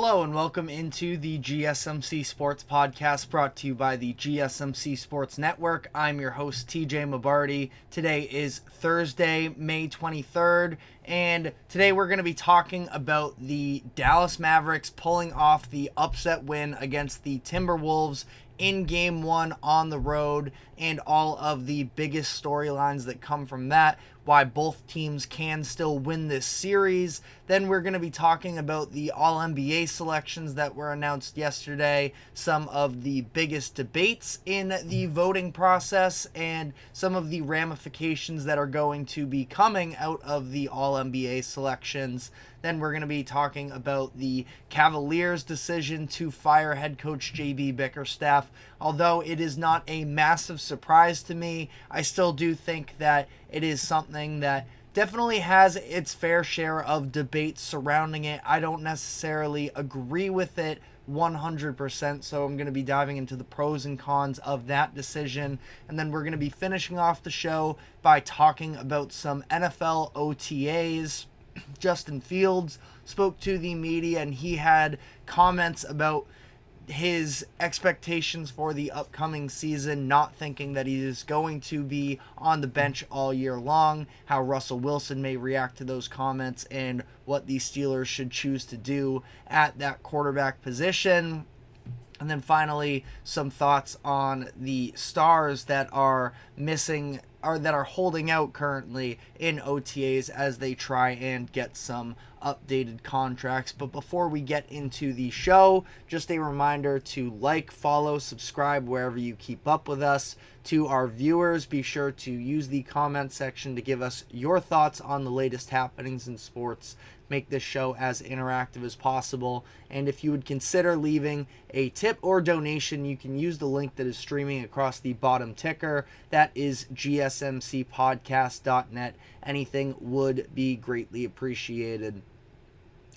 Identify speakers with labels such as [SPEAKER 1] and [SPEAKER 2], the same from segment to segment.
[SPEAKER 1] Hello and welcome into the GSMC Sports Podcast brought to you by the GSMC Sports Network. I'm your host, TJ Mabarty. Today is Thursday, May 23rd, and today we're going to be talking about the Dallas Mavericks pulling off the upset win against the Timberwolves in Game 1 on the road and all of the biggest storylines that come from that, why both teams can still win this series. Then we're going to be talking about the All-NBA selections that were announced yesterday, some of the biggest debates in the voting process, and some of the ramifications that are going to be coming out of the All-NBA selections. Then we're going to be talking about the Cavaliers' decision to fire head coach JB Bickerstaff. Although it is not a massive surprise to me, I still do think that it is something that definitely has its fair share of debate surrounding it. I don't necessarily agree with it 100%, so I'm going to be diving into the pros and cons of that decision. And then we're going to be finishing off the show by talking about some NFL OTAs. Justin Fields spoke to the media and he had comments about his expectations for the upcoming season, not thinking that he is going to be on the bench all year long, how Russell Wilson may react to those comments, and what the Steelers should choose to do at that quarterback position. And then finally, some thoughts on the stars that are missing or that are holding out currently in OTAs as they try and get some updated contracts. But before we get into the show, just a reminder to like, follow, subscribe wherever you keep up with us. To our viewers, be sure to use the comment section to give us your thoughts on the latest happenings in sports. Make this show as interactive as possible. And if you would consider leaving a tip or donation, you can use the link that is streaming across the bottom ticker. That is gsmcpodcast.net. Anything would be greatly appreciated.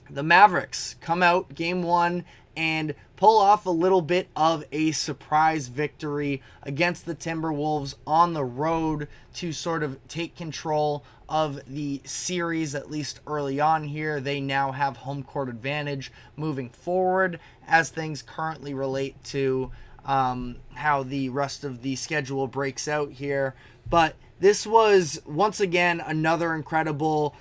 [SPEAKER 1] The Mavericks come out Game 1 and pull off a little bit of a surprise victory against the Timberwolves on the road to sort of take control of the series, at least early on here. They now have home court advantage moving forward as things currently relate to how the rest of the schedule breaks out here. But this was, once again, another incredible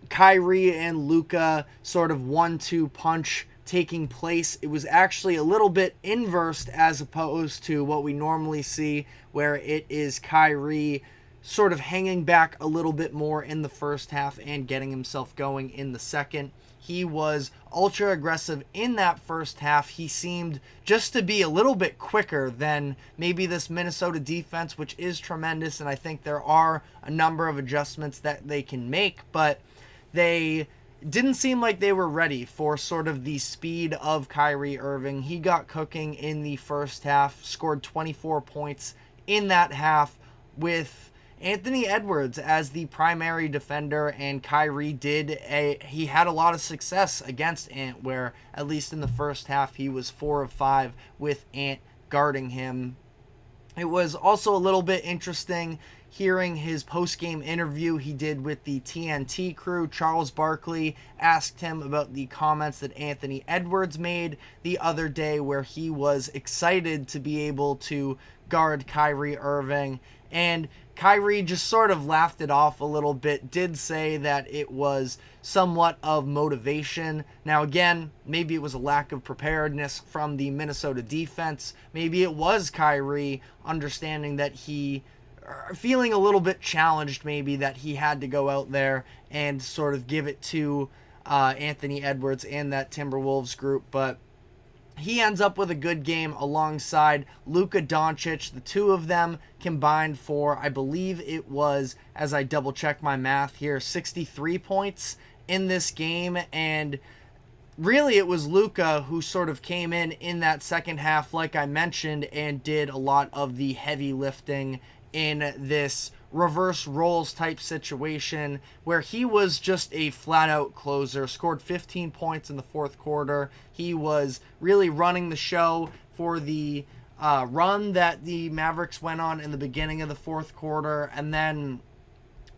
[SPEAKER 1] Kyrie and Luka sort of 1-2 punch taking place. It was actually a little bit inversed as opposed to what we normally see, where it is Kyrie sort of hanging back a little bit more in the first half and getting himself going in the second. He was ultra aggressive in that first half. He seemed just to be a little bit quicker than maybe this Minnesota defense, which is tremendous, and I think there are a number of adjustments that they can make, but they didn't seem like they were ready for sort of the speed of Kyrie Irving. He got cooking in the first half, scored 24 points in that half with Anthony Edwards as the primary defender, and Kyrie he had a lot of success against Ant, where at least in the first half he was 4 of 5 with Ant guarding him. It was also a little bit interesting hearing his post-game interview he did with the TNT crew. Charles Barkley asked him about the comments that Anthony Edwards made the other day, where he was excited to be able to guard Kyrie Irving, and Kyrie just sort of laughed it off a little bit, did say that it was somewhat of motivation. Now again, maybe it was a lack of preparedness from the Minnesota defense. Maybe it was Kyrie understanding that feeling a little bit challenged, maybe, that he had to go out there and sort of give it to Anthony Edwards and that Timberwolves group. But he ends up with a good game alongside Luka Doncic. The two of them combined for, I believe it was, as I double check my math here, 63 points in this game. And really it was Luka who sort of came in that second half, like I mentioned, and did a lot of the heavy lifting in this reverse roles type situation, where he was just a flat out closer, scored 15 points in the fourth quarter. He was really running the show for the run that the Mavericks went on in the beginning of the fourth quarter, and then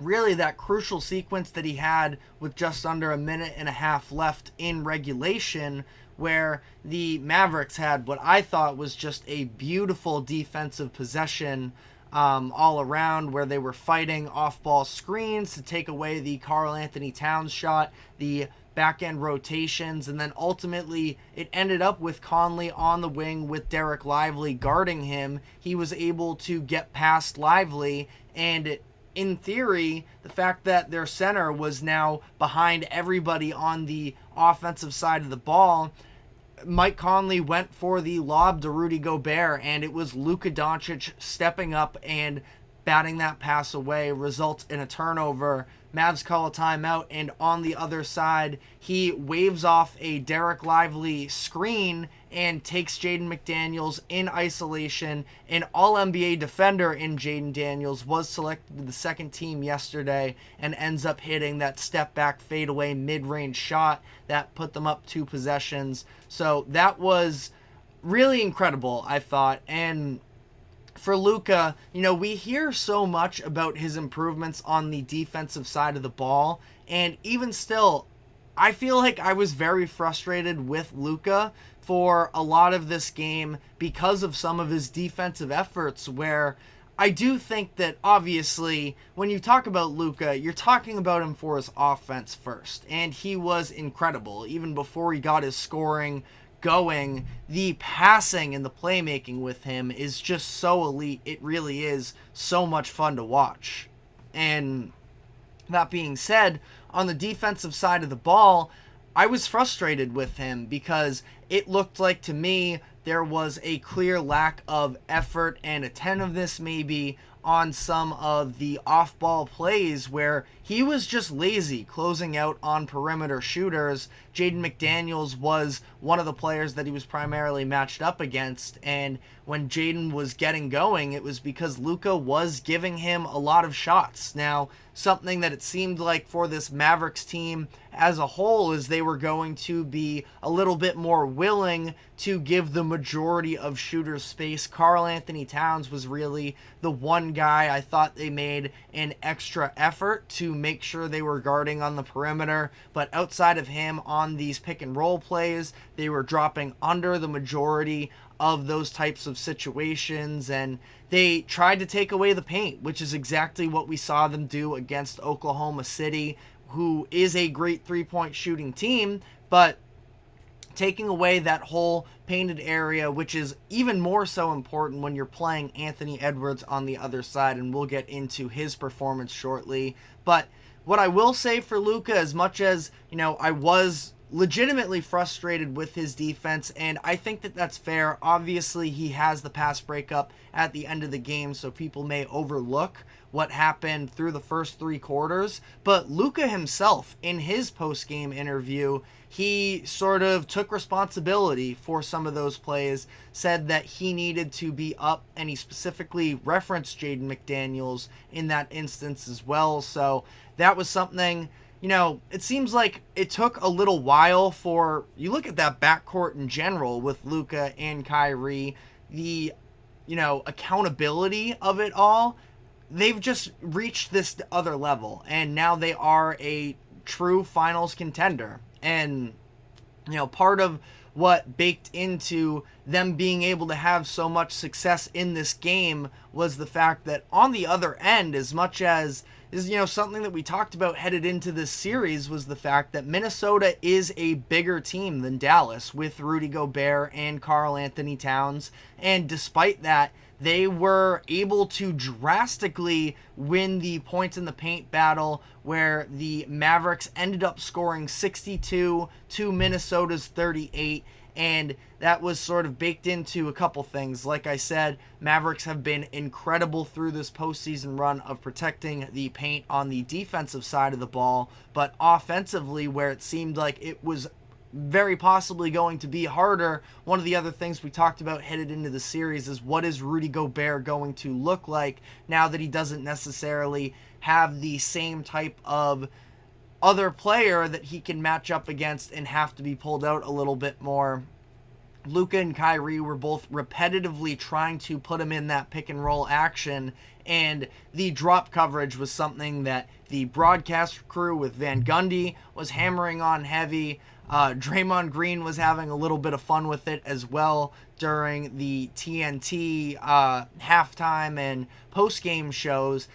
[SPEAKER 1] really that crucial sequence that he had with just under a minute and a half left in regulation, where the Mavericks had what I thought was just a beautiful defensive possession all around, where they were fighting off-ball screens to take away the Karl Anthony Towns shot, the back-end rotations, and then ultimately it ended up with Conley on the wing with Derek Lively guarding him. He was able to get past Lively, and in theory, the fact that their center was now behind everybody on the offensive side of the ball, Mike Conley went for the lob to Rudy Gobert, and it was Luka Doncic stepping up and batting that pass away, results in a turnover. Mavs call a timeout, and on the other side, he waves off a Derek Lively screen and takes Jaden McDaniels in isolation. An All-NBA defender in Jaden Daniels was selected to the second team yesterday and ends up hitting that step-back fadeaway mid-range shot that put them up 2 possessions. So that was really incredible, I thought. And for Luka, we hear so much about his improvements on the defensive side of the ball, and even still, I feel like I was very frustrated with Luka for a lot of this game because of some of his defensive efforts, where I do think that obviously when you talk about Luka, you're talking about him for his offense first, and he was incredible even before he got his scoring going. The passing and the playmaking with him is just so elite. It really is so much fun to watch. And that being said, on the defensive side of the ball, I was frustrated with him because it looked like to me there was a clear lack of effort and attentiveness maybe on some of the off-ball plays where he was just lazy closing out on perimeter shooters. Jaden McDaniels was one of the players that he was primarily matched up against, and when Jaden was getting going, it was because Luka was giving him a lot of shots. Now, something that it seemed like for this Mavericks team as a whole is they were going to be a little bit more willing to give the majority of shooters space. Karl Anthony Towns was really the one guy I thought they made an extra effort to make sure they were guarding on the perimeter, but outside of him on these pick and roll plays, they were dropping under the majority of those types of situations, and they tried to take away the paint, which is exactly what we saw them do against Oklahoma City, who is a great three-point shooting team, but taking away that whole painted area, which is even more so important when you're playing Anthony Edwards on the other side, and we'll get into his performance shortly. But what I will say for Luka, as much as, I was legitimately frustrated with his defense, and I think that that's fair. Obviously, he has the pass breakup at the end of the game, so people may overlook what happened through the first 3 quarters. But Luka himself, in his post-game interview, he sort of took responsibility for some of those plays, said that he needed to be up, and he specifically referenced Jaden McDaniels in that instance as well. So that was something, it seems like it took a little while for, you look at that backcourt in general with Luka and Kyrie, the, accountability of it all, they've just reached this other level, and now they are a true finals contender. And, part of what baked into them being able to have so much success in this game was the fact that on the other end, as much as is, something that we talked about headed into this series, was the fact that Minnesota is a bigger team than Dallas with Rudy Gobert and Karl Anthony Towns. And despite that, they were able to drastically win the points in the paint battle, where the Mavericks ended up scoring 62 to Minnesota's 38. And that was sort of baked into a couple things. Like I said, Mavericks have been incredible through this postseason run of protecting the paint on the defensive side of the ball. But offensively, where it seemed like it was very possibly going to be harder, one of the other things we talked about headed into the series is what is Rudy Gobert going to look like now that he doesn't necessarily have the same type of other player that he can match up against and have to be pulled out a little bit more. Luka and Kyrie were both repetitively trying to put him in that pick and roll action, and the drop coverage was something that the broadcast crew with Van Gundy was hammering on heavy. Draymond Green was having a little bit of fun with it as well during the TNT halftime and post-game shows.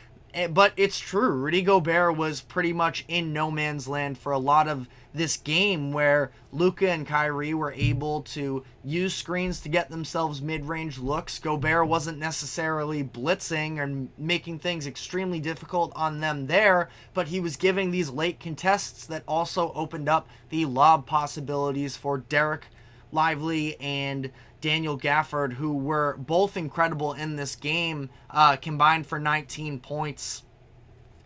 [SPEAKER 1] But it's true, Rudy Gobert was pretty much in no man's land for a lot of this game, where Luka and Kyrie were able to use screens to get themselves mid-range looks. Gobert wasn't necessarily blitzing and making things extremely difficult on them there, but he was giving these late contests that also opened up the lob possibilities for Derek Lively and Daniel Gafford, who were both incredible in this game, combined for 19 points.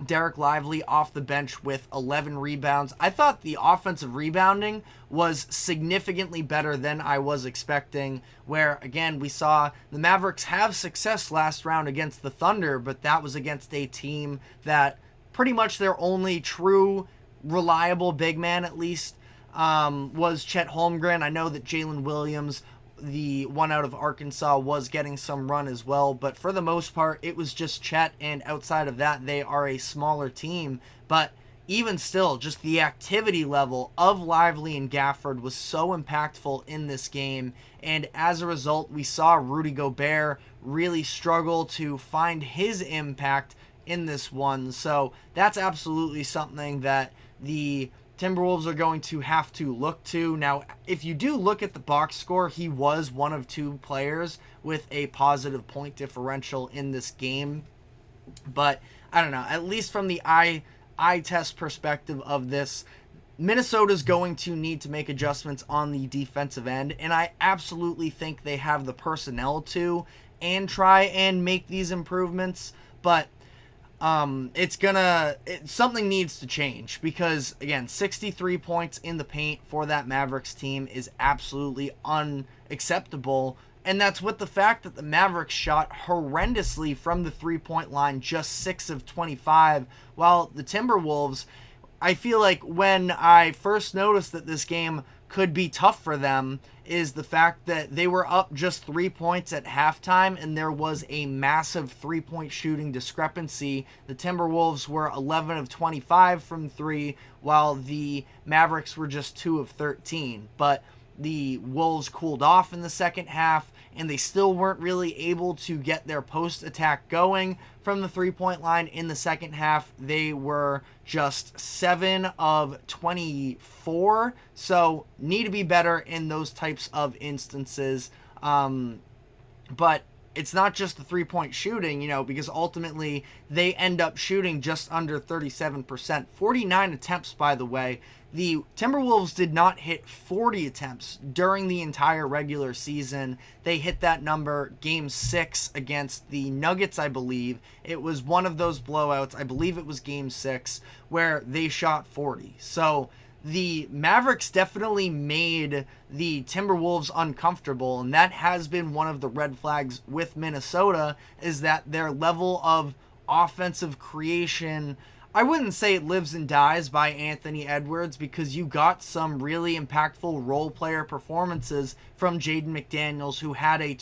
[SPEAKER 1] Derek Lively off the bench with 11 rebounds. I thought the offensive rebounding was significantly better than I was expecting, where, again, we saw the Mavericks have success last round against the Thunder, but that was against a team that pretty much their only true reliable big man, at least, was Chet Holmgren. I know that Jalen Williams, the one out of Arkansas, was getting some run as well, but for the most part it was just Chet, and outside of that they are a smaller team. But even still, just the activity level of Lively and Gafford was so impactful in this game, and as a result we saw Rudy Gobert really struggle to find his impact in this one. So that's absolutely something that the Timberwolves are going to have to look to. Now, if you do look at the box score, he was one of two players with a positive point differential in this game. But I don't know, at least from the eye test perspective of this, Minnesota's going to need to make adjustments on the defensive end, and I absolutely think they have the personnel to and try and make these improvements. But something needs to change, because again, 63 points in the paint for that Mavericks team is absolutely unacceptable. And that's with the fact that the Mavericks shot horrendously from the 3-point line, just 6 of 25, while the Timberwolves, I feel like when I first noticed that this game could be tough for them, is the fact that they were up just 3 points at halftime, and there was a massive 3-point shooting discrepancy. The Timberwolves were 11 of 25 from 3, while the Mavericks were just 2 of 13. But the Wolves cooled off in the second half, and they still weren't really able to get their post attack going from the 3-point line in the second half. They were just 7 of 24, so need to be better in those types of instances. But it's not just the 3-point shooting, because ultimately they end up shooting just under 37%. 49 attempts, by the way. The Timberwolves did not hit 40 attempts during the entire regular season. They hit that number game 6 against the Nuggets, I believe. It was one of those blowouts. I believe it was game 6 where they shot 40. So the Mavericks definitely made the Timberwolves uncomfortable, and that has been one of the red flags with Minnesota, is that their level of offensive creation, I wouldn't say it lives and dies by Anthony Edwards, because you got some really impactful role player performances from Jaden McDaniels, who had a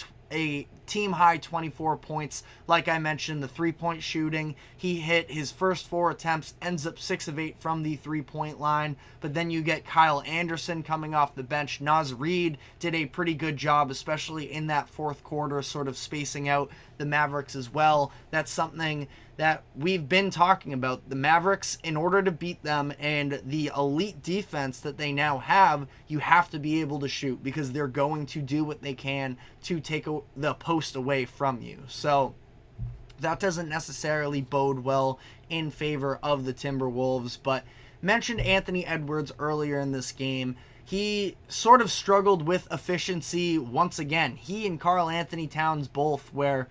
[SPEAKER 1] team-high 24 points. Like I mentioned, the 3-point shooting, he hit his first 4 attempts, ends up 6 of 8 from the 3-point line. But then you get Kyle Anderson coming off the bench. Naz Reid did a pretty good job, especially in that fourth quarter, sort of spacing out the Mavericks as well. That's something that we've been talking about. The Mavericks, in order to beat them and the elite defense that they now have, you have to be able to shoot, because they're going to do what they can to take the post away from you. So that doesn't necessarily bode well in favor of the Timberwolves. But mentioned Anthony Edwards earlier in this game. He sort of struggled with efficiency once again. He and Karl Anthony Towns both were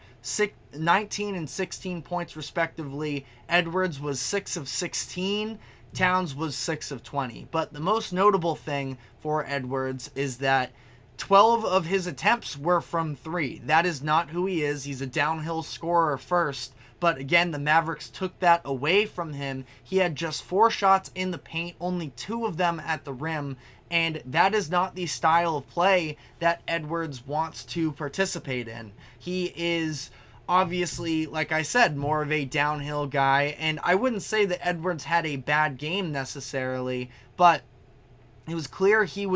[SPEAKER 1] 19 and 16 points respectively. Edwards was 6 of 16. Towns was 6 of 20. But the most notable thing for Edwards is that 12 of his attempts were from 3. That is not who he is. He's a downhill scorer first, But again, the Mavericks took that away from him. He had just 4 shots in the paint, only 2 of them at the rim, and that is not the style of play that Edwards wants to participate in. He is obviously, like I said, more of a downhill guy, and I wouldn't say that Edwards had a bad game necessarily, but it was clear he and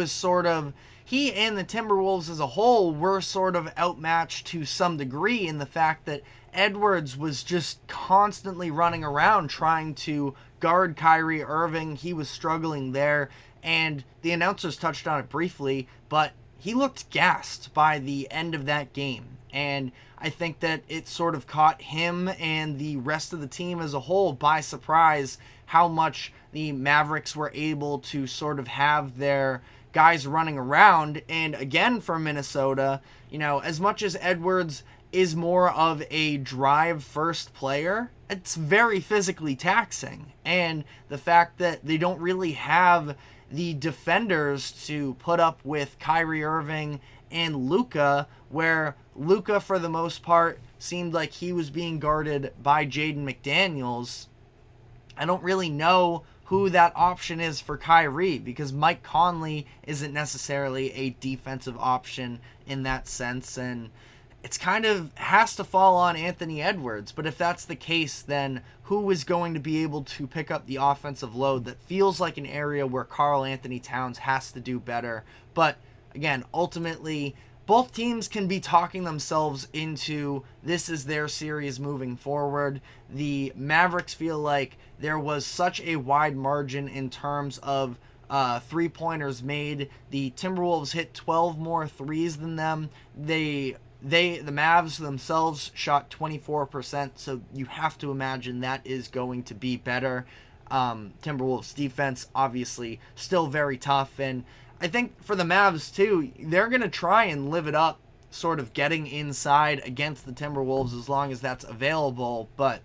[SPEAKER 1] the Timberwolves as a whole were sort of outmatched to some degree in the fact that Edwards was just constantly running around trying to guard Kyrie Irving. He was struggling there, and the announcers touched on it briefly, but he looked gassed by the end of that game. And I think that it sort of caught him and the rest of the team as a whole by surprise how much the Mavericks were able to sort of have their guys running around. And again, for Minnesota, as much as Edwards is more of a drive-first player, it's very physically taxing. And the fact that they don't really have the defenders to put up with Kyrie Irving and Luka, where Luka, for the most part, seemed like he was being guarded by Jaden McDaniels. I don't really know who that option is for Kyrie, because Mike Conley isn't necessarily a defensive option in that sense, and it's kind of has to fall on Anthony Edwards. But if that's the case, then who is going to be able to pick up the offensive load? That feels like an area where Karl Anthony Towns has to do better. But again, ultimately, both teams can be talking themselves into this is their series moving forward. The Mavericks feel like there was such a wide margin in terms of three-pointers made. The Timberwolves hit 12 more threes than them. The Mavs themselves shot 24%, so you have to imagine that is going to be better. Timberwolves defense, obviously, still very tough, and I think for the Mavs, too, they're going to try and live it up, sort of getting inside against the Timberwolves as long as that's available, but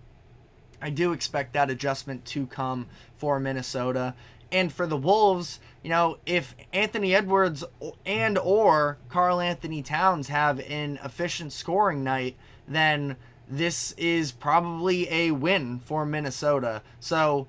[SPEAKER 1] I do expect that adjustment to come for Minnesota. And for the Wolves, if Anthony Edwards and or Karl Anthony Towns have an efficient scoring night, then this is probably a win for Minnesota. So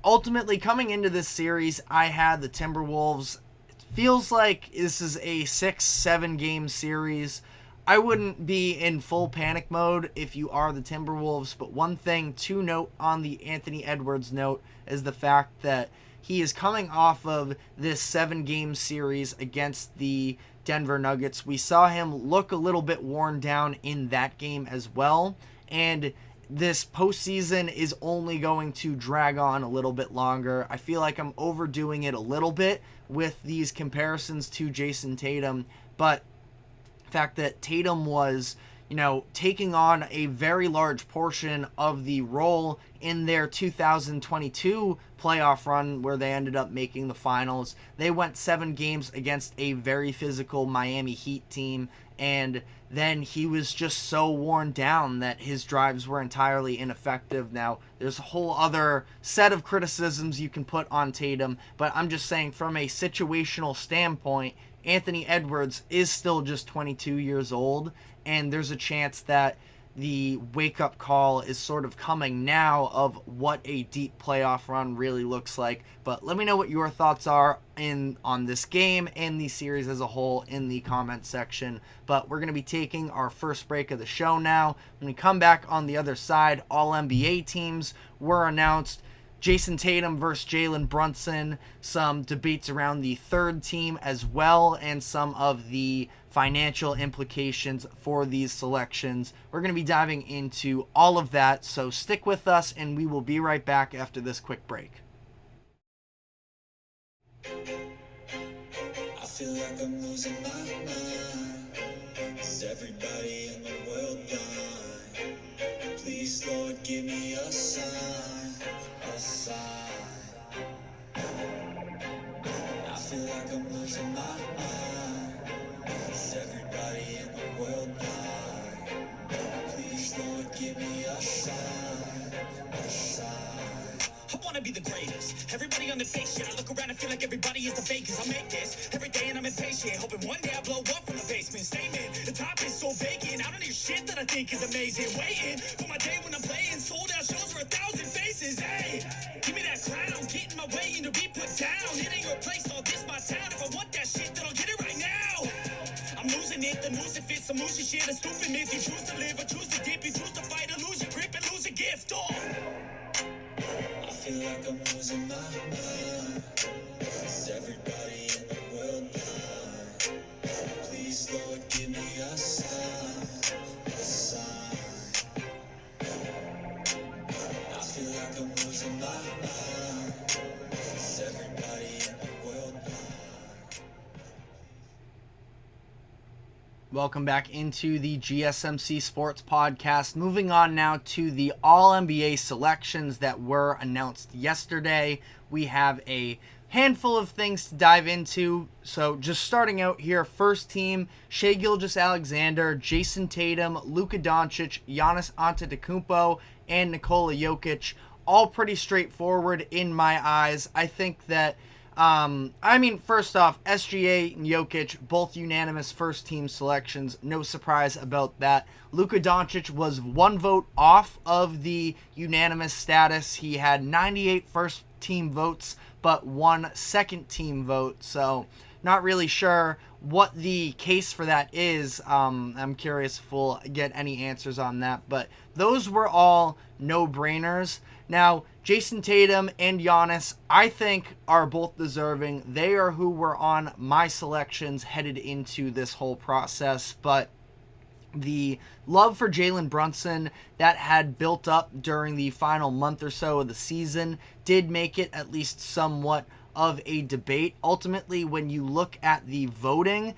[SPEAKER 1] ultimately, coming into this series, I had the Timberwolves. It feels like this is a 6-7 game series. I wouldn't be in full panic mode if you are the Timberwolves, but one thing to note on the Anthony Edwards note is the fact that he is coming off of this 7-game series against the Denver Nuggets. We saw him look a little bit worn down in that game as well, and this postseason is only going to drag on a little bit longer. I feel like I'm overdoing it a little bit with these comparisons to Jason Tatum, but the fact that Tatum was, taking on a very large portion of the role in their 2022 playoff run where they ended up making the finals. They went 7 games against a very physical Miami Heat team, and then he was just so worn down that his drives were entirely ineffective. Now, there's a whole other set of criticisms you can put on Tatum, but I'm just saying from a situational standpoint, Anthony Edwards is still just 22 years old, and there's a chance that the wake-up call is sort of coming now of what a deep playoff run really looks like. But let me know what your thoughts are on this game and the series as a whole in the comment section. But we're going to be taking our first break of the show now. When we come back on the other side, all NBA teams were announced. Jason Tatum versus Jalen Brunson, some debates around the third team as well, and some of the financial implications for these selections. We're going to be diving into all of that, so stick with us, and we will be right back after this quick break.
[SPEAKER 2] I feel like I'm losing my mind. Is everybody in the world blind? Please, Lord, give me a sign, a sign. I feel like I'm losing my mind. Is everybody in the world blind? Please, Lord, give me a sign, a sign. I wanna be the greatest. Everybody on the fake shit. I look around and feel like everybody is the fakest. I make this every day and I'm impatient. Hoping one day I blow up from the basement. Statement, the top is so vacant. I don't hear shit that I think is amazing. Waiting for my day when I'm some losing shit. A stupid myth. You choose to live or choose to dip. You choose to fight or lose your grip and lose a gift. Oh. I feel like I'm losing my mind. Is everybody in the world blind? Please, Lord, give me a sign, a sign. I feel like I'm losing my mind. Is everybody in the world blind?
[SPEAKER 1] Welcome back into the GSMC Sports Podcast. Moving on now to the All-NBA selections that were announced yesterday. We have a handful of things to dive into. So just starting out here, first team, Shai Gilgeous-Alexander, Jason Tatum, Luka Doncic, Giannis Antetokounmpo, and Nikola Jokic. All pretty straightforward in my eyes. I think that first off, SGA and Jokic, both unanimous first-team selections. No surprise about that. Luka Doncic was one vote off of the unanimous status. He had 98 first-team votes, but one second-team vote. So, not really sure what the case for that is. I'm curious if we'll get any answers on that. But those were all no-brainers. Now, Jason Tatum and Giannis, I think, are both deserving. They are who were on my selections headed into this whole process. But the love for Jalen Brunson that had built up during the final month or so of the season did make it at least somewhat of a debate. Ultimately, when you look at the voting,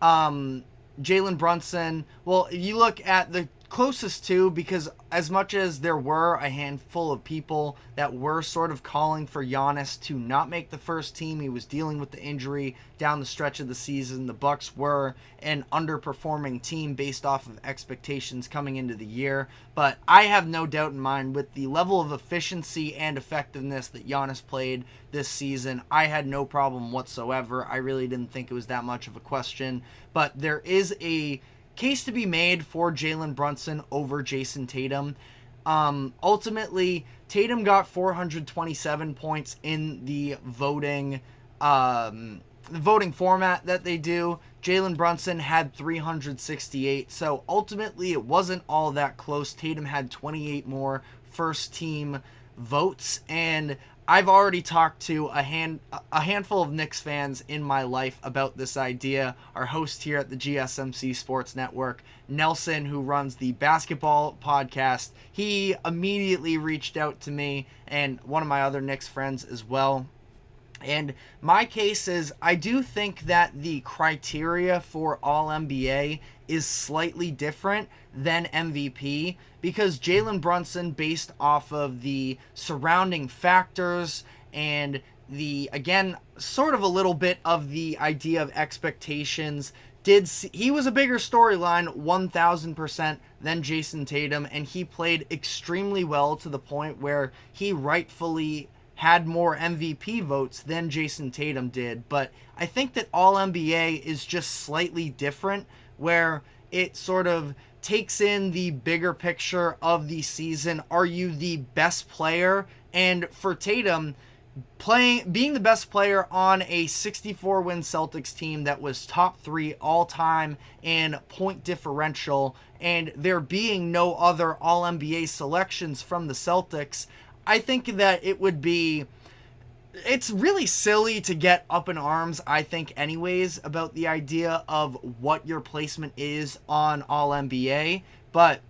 [SPEAKER 1] Jalen Brunson, well, you look at the closest to, because as much as there were a handful of people that were sort of calling for Giannis to not make the first team, he was dealing with the injury down the stretch of the season. The Bucks were an underperforming team based off of expectations coming into the year, but I have no doubt in mind with the level of efficiency and effectiveness that Giannis played this season, I had no problem whatsoever. I really didn't think it was that much of a question, but there is a case to be made for Jalen Brunson over Jason Tatum. Ultimately, Tatum got 427 points in the voting format that they do. Jalen Brunson had 368. So ultimately, it wasn't all that close. Tatum had 28 more first team votes, and I've already talked to a handful of Knicks fans in my life about this idea. Our host here at the GSMC Sports Network, Nelson, who runs the basketball podcast, he immediately reached out to me and one of my other Knicks friends as well. And my case is, I do think that the criteria for All-NBA is slightly different than MVP, because Jalen Brunson, based off of the surrounding factors and the, again, sort of a little bit of the idea of expectations, he was a bigger storyline 1000% than Jason Tatum, and he played extremely well to the point where he rightfully had more MVP votes than Jason Tatum did. But I think that All-NBA is just slightly different, where it sort of takes in the bigger picture of the season. Are you the best player? And for Tatum, being the best player on a 64-win Celtics team that was top 3 all-time in point differential, and there being no other All-NBA selections from the Celtics, I think that it's really silly to get up in arms, I think, anyways, about the idea of what your placement is on All-NBA. But,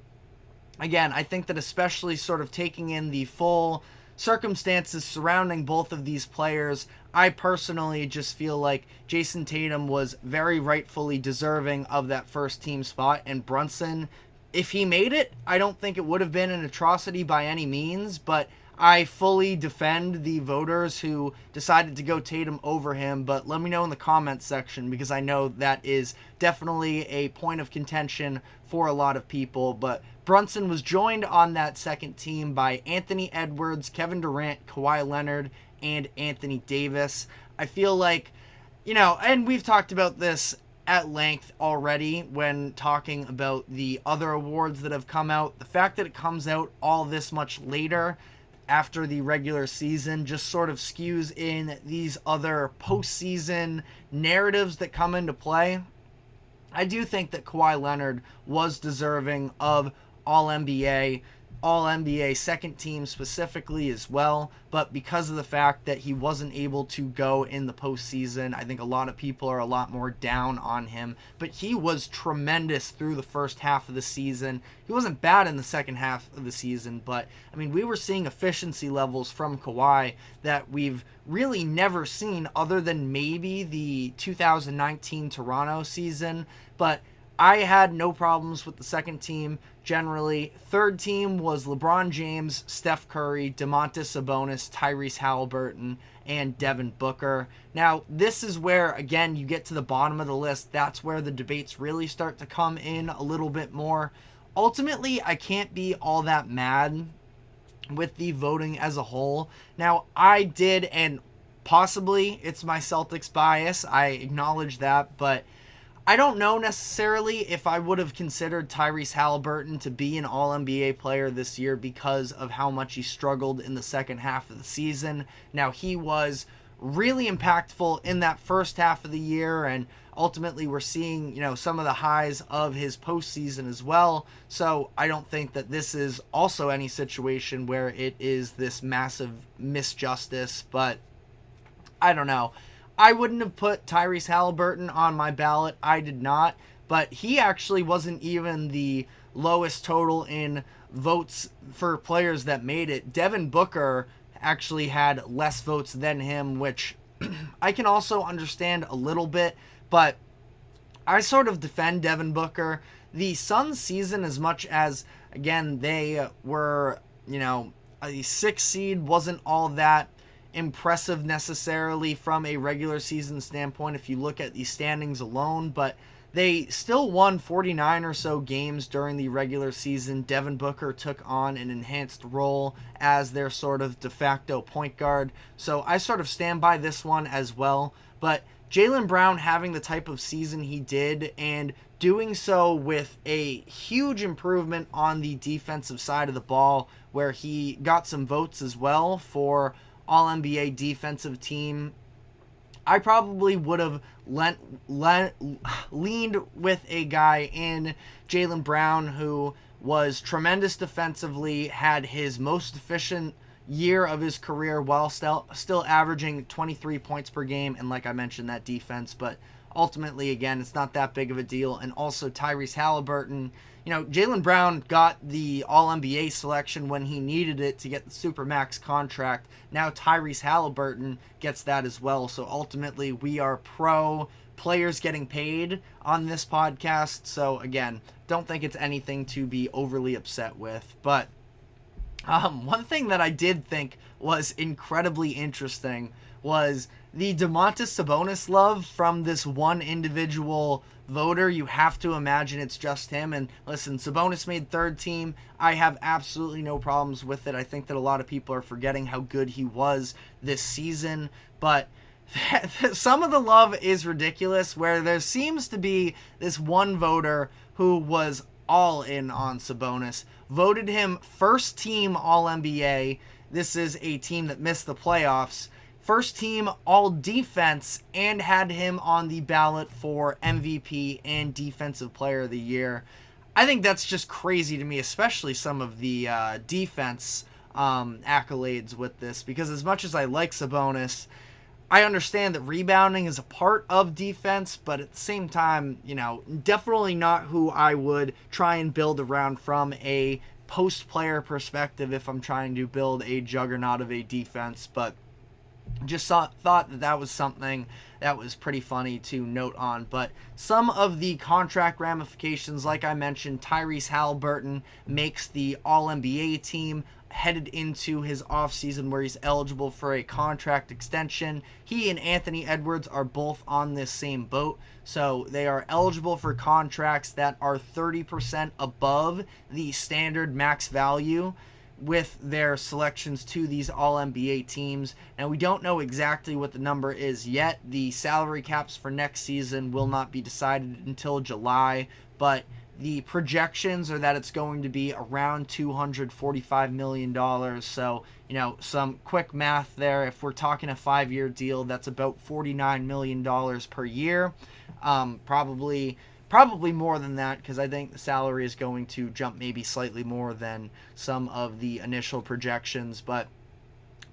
[SPEAKER 1] again, I think that especially sort of taking in the full circumstances surrounding both of these players, I personally just feel like Jason Tatum was very rightfully deserving of that first team spot, and Brunson, if he made it, I don't think it would have been an atrocity by any means, but I fully defend the voters who decided to go Tatum over him. But let me know in the comments section, because I know that is definitely a point of contention for a lot of people. But Brunson was joined on that second team by Anthony Edwards, Kevin Durant, Kawhi Leonard, and Anthony Davis. I feel like, and we've talked about this at length already when talking about the other awards that have come out. The fact that it comes out all this much later after the regular season just sort of skews in these other postseason narratives that come into play. I do think that Kawhi Leonard was deserving of All NBA second team specifically as well, but because of the fact that he wasn't able to go in the postseason, I think a lot of people are a lot more down on him. But he was tremendous through the first half of the season. He wasn't bad in the second half of the season, but I mean, we were seeing efficiency levels from Kawhi that we've really never seen other than maybe the 2019 Toronto season. But I had no problems with the second team generally. Third team was LeBron James, Steph Curry, Domantas Sabonis, Tyrese Halliburton, and Devin Booker. Now, this is where, again, you get to the bottom of the list. That's where the debates really start to come in a little bit more. Ultimately, I can't be all that mad with the voting as a whole. Now, I did, and possibly it's my Celtics bias. I acknowledge that, but I don't know necessarily if I would have considered Tyrese Halliburton to be an All-NBA player this year because of how much he struggled in the second half of the season. Now, he was really impactful in that first half of the year, and ultimately we're seeing, some of the highs of his postseason as well. So I don't think that this is also any situation where it is this massive misjustice, but I don't know. I wouldn't have put Tyrese Halliburton on my ballot. I did not. But he actually wasn't even the lowest total in votes for players that made it. Devin Booker actually had less votes than him, which I can also understand a little bit. But I sort of defend Devin Booker. The Suns season, as much as, again, they were, a 6 seed, wasn't all that impressive necessarily from a regular season standpoint if you look at the standings alone, but they still won 49 or so games during the regular season. Devin Booker took on an enhanced role as their sort of de facto point guard, so I sort of stand by this one as well. But Jaylen Brown having the type of season he did and doing so with a huge improvement on the defensive side of the ball, where he got some votes as well for All-NBA defensive team, I probably would have leaned with a guy in Jaylen Brown who was tremendous defensively, had his most efficient year of his career while still averaging 23 points per game, and like I mentioned, that defense. But ultimately, again, it's not that big of a deal. And also Tyrese Halliburton, Jaylen Brown got the All-NBA selection when he needed it to get the Supermax contract. Now Tyrese Halliburton gets that as well. So ultimately, we are pro players getting paid on this podcast. So again, don't think it's anything to be overly upset with. But one thing that I did think was incredibly interesting was the Domantas Sabonis love from this one individual voter. You have to imagine it's just him. And listen, Sabonis made third team. I have absolutely no problems with it. I think that a lot of people are forgetting how good he was this season. But some of the love is ridiculous, where there seems to be this one voter who was all in on Sabonis, voted him first team All-NBA. This is a team that missed the playoffs. First team all defense, and had him on the ballot for MVP and Defensive Player of the Year. I think that's just crazy to me, especially some of the defense accolades with this, because as much as I like Sabonis, I understand that rebounding is a part of defense, but at the same time, definitely not who I would try and build around from a post-player perspective if I'm trying to build a juggernaut of a defense. But just thought that was something that was pretty funny to note on. But some of the contract ramifications, like I mentioned, Tyrese Halliburton makes the All-NBA team, headed into his offseason where he's eligible for a contract extension. He and Anthony Edwards are both on this same boat, so they are eligible for contracts that are 30% above the standard max value with their selections to these All-NBA teams. Now, we don't know exactly what the number is yet. The salary caps for next season will not be decided until July, but the projections are that it's going to be around $245 million. So, some quick math there. If we're talking a 5-year deal, that's about $49 million per year. Probably probably more than that, because I think the salary is going to jump maybe slightly more than some of the initial projections. But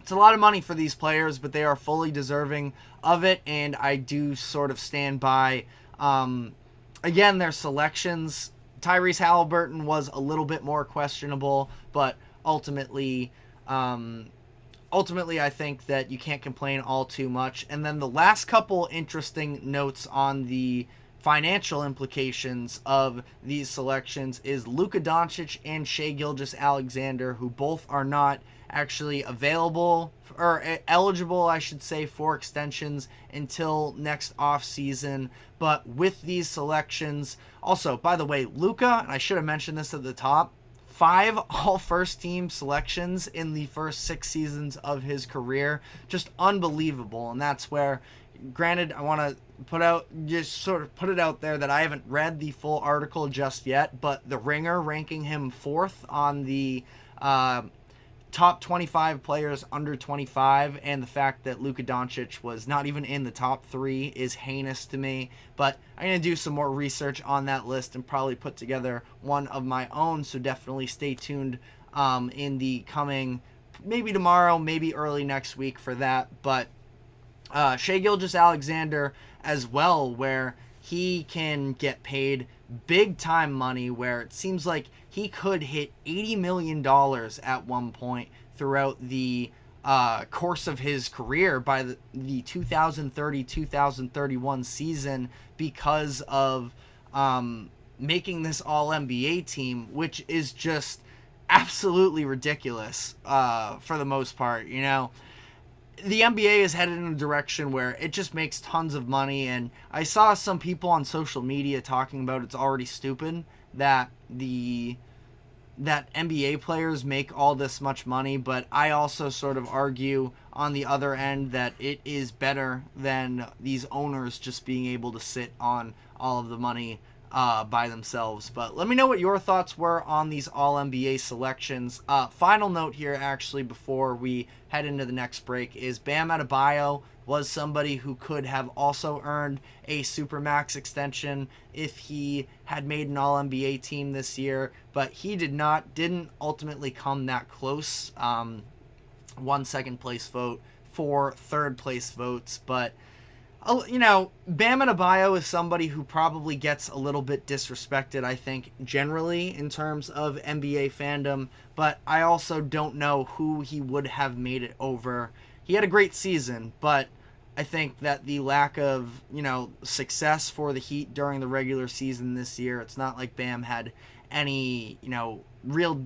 [SPEAKER 1] it's a lot of money for these players, but they are fully deserving of it, and I do sort of stand by, again, their selections. Tyrese Halliburton was a little bit more questionable, but ultimately, I think that you can't complain all too much. And then the last couple interesting notes on the financial implications of these selections is Luka Doncic and Shai Gilgeous-Alexander, who both are not actually available, or eligible, I should say, for extensions until next offseason. But with these selections, also, by the way, Luka, and I should have mentioned this at the top, 5 all-first-team selections in the first 6 seasons of his career. Just unbelievable. And that's where, granted, I want to put it out there that I haven't read the full article just yet, but The Ringer ranking him 4th on the top 25 players under 25, and the fact that Luka Doncic was not even in the top 3 is heinous to me. But I'm going to do some more research on that list and probably put together one of my own, so definitely stay tuned in the coming, maybe tomorrow, maybe early next week for that. But Shai Gilgeous-Alexander as well, where he can get paid big time money, where it seems like he could hit $80 million at one point throughout the course of his career by the 2030-2031 season, because of making this All-NBA team, which is just absolutely ridiculous for the most part. You know, the NBA is headed in a direction where it just makes tons of money, and I saw some people on social media talking about it's already stupid that NBA players make all this much money, but I also sort of argue on the other end that it is better than these owners just being able to sit on all of the money by themselves. But let me know what your thoughts were on these All-NBA selections. Final note here, actually, before we head into the next break, is Bam Adebayo was somebody who could have also earned a Supermax extension if he had made an All-NBA team this year, but he didn't ultimately come that close. 1 second place vote, 4 third place votes, but you know, Bam Adebayo is somebody who probably gets a little bit disrespected, I think, generally in terms of NBA fandom, but I also don't know who he would have made it over. He had a great season, but I think that the lack of, success for the Heat during the regular season this year, it's not like Bam had any, real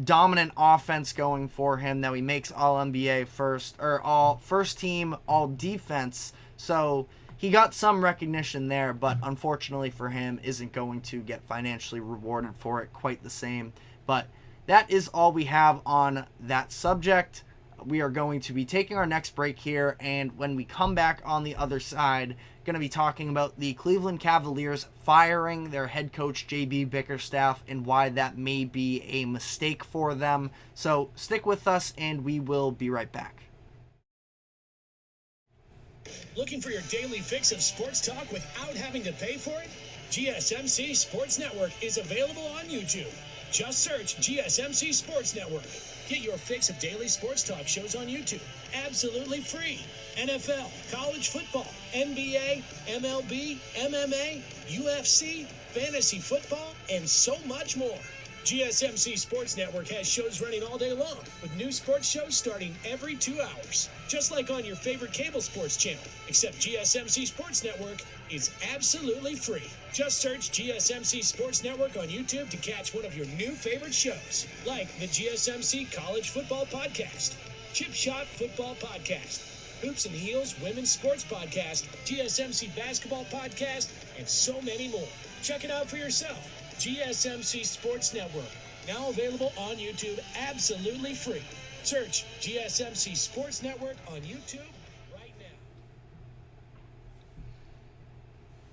[SPEAKER 1] dominant offense going for him, that he makes All-NBA first, or all first team, all defense. So he got some recognition there, but unfortunately for him, isn't going to get financially rewarded for it quite the same. But that is all we have on that subject. We are going to be taking our next break here, and when we come back on the other side, going to be talking about the Cleveland Cavaliers firing their head coach JB Bickerstaff and why that may be a mistake for them. So stick with us, and we will be right back.
[SPEAKER 3] Looking for your daily fix of sports talk without having to pay for it? GSMC Sports Network is available on YouTube. Just search GSMC Sports Network. Get your fix of daily sports talk shows on YouTube, absolutely free. NFL, college football, NBA, MLB, MMA, UFC, fantasy football, and so much more. GSMC Sports Network has shows running all day long, with new sports shows starting every 2 hours. Just like on your favorite cable sports channel, except GSMC Sports Network is absolutely free. Just search GSMC Sports Network on YouTube to catch one of your new favorite shows, like the GSMC College Football Podcast, Chip Shot Football Podcast, Hoops and Heels Women's Sports Podcast, GSMC Basketball Podcast, and so many more. Check it out for yourself. GSMC Sports Network, now available on YouTube absolutely free. Search GSMC Sports Network on YouTube right now.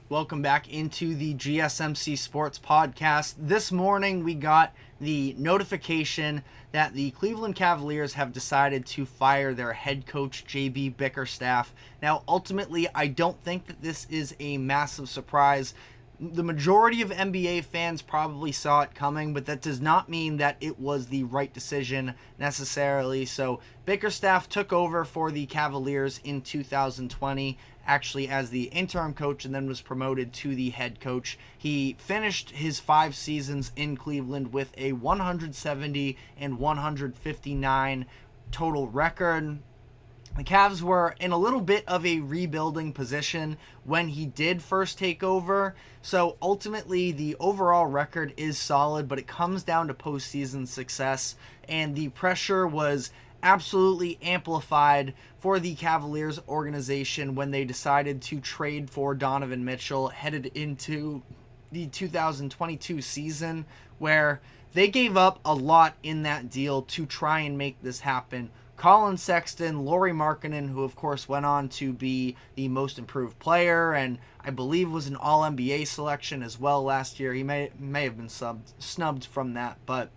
[SPEAKER 1] Welcome back into the GSMC Sports Podcast. This morning we got the notification that the Cleveland Cavaliers have decided to fire their head coach JB Bickerstaff. Now, ultimately, I don't think that this is a massive surprise. the majority of NBA fans probably saw it coming, but that does not mean that it was the right decision necessarily. So Bickerstaff took over for the Cavaliers in 2020, actually as the interim coach, and then was promoted to the head coach. He finished his 5 seasons in Cleveland with a 170 and 159 total record. The Cavs were in a little bit of a rebuilding position when he did first take over. So ultimately, the overall record is solid, but it comes down to postseason success. And the pressure was absolutely amplified for the Cavaliers organization when they decided to trade for Donovan Mitchell headed into the 2022 season, where they gave up a lot in that deal to try and make this happen. Colin Sexton, Lauri Markkanen, who of course went on to be the most improved player and I believe was an All-NBA selection as well last year. He may have been snubbed from that, but